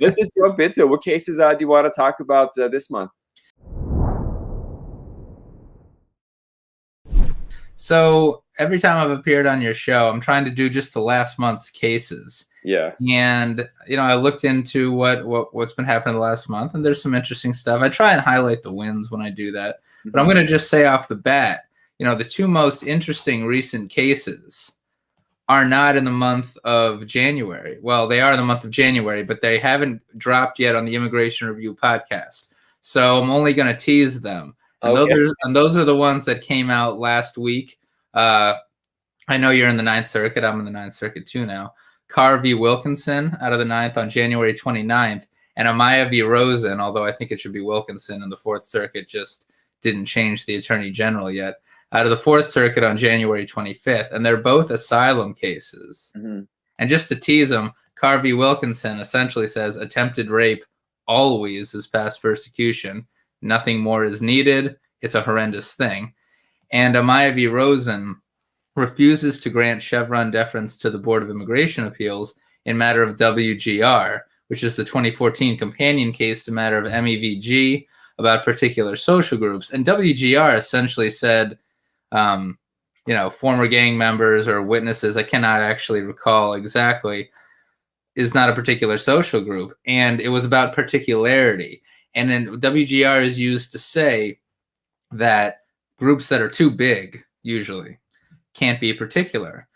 let's just jump into it. What cases do you want to talk about this month? So every time I've appeared on your show, I'm trying to do just the last month's cases. Yeah. And, I looked into what's been happening the last month, and there's some interesting stuff. I try and highlight the wins when I do that. But I'm going to just say off the bat, the two most interesting recent cases are not in the month of January. Well, they are in the month of January, but they haven't dropped yet on the Immigration Review podcast. So I'm only going to tease them. And those are the ones that came out last week. I know you're in the Ninth Circuit. I'm in the Ninth Circuit too now. Carr v. Wilkinson out of the Ninth on January 29th, and Amaya v. Rosen, although I think it should be Wilkinson, and the Fourth Circuit just didn't change the Attorney General yet, out of the Fourth Circuit on January 25th. And they're both asylum cases. Mm-hmm. And just to tease them, Carr v. Wilkinson essentially says attempted rape always is past persecution. Nothing more is needed. It's a horrendous thing. And Amaya v. Rosen refuses to grant Chevron deference to the Board of Immigration Appeals in matter of WGR, which is the 2014 companion case to matter of MEVG about particular social groups. And WGR essentially said, former gang members or witnesses, I cannot actually recall exactly, is not a particular social group. And it was about particularity. And then WGR is used to say that groups that are too big, usually, can't be particular.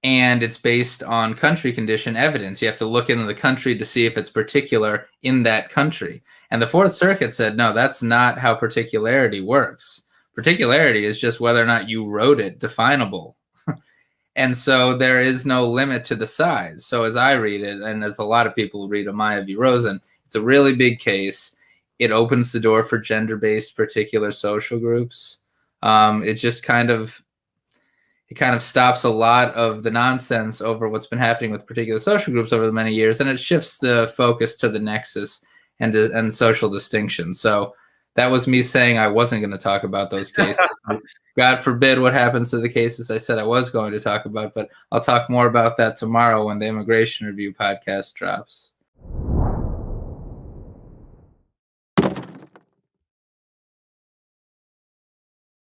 And it's based on country condition evidence. You have to look into the country to see if it's particular in that country. And the Fourth Circuit said, no, that's not how particularity works. Particularity is just whether or not you wrote it definable. And so there is no limit to the size. So as I read it, and as a lot of people read Amaya v. Rosen, it's a really big case. It opens the door for gender-based particular social groups. It kind of stops a lot of the nonsense over what's been happening with particular social groups over the many years, and it shifts the focus to the nexus and social distinction. So that was me saying I wasn't going to talk about those cases. God forbid what happens to the cases I said I was going to talk about, but I'll talk more about that tomorrow when the Immigration Review podcast drops.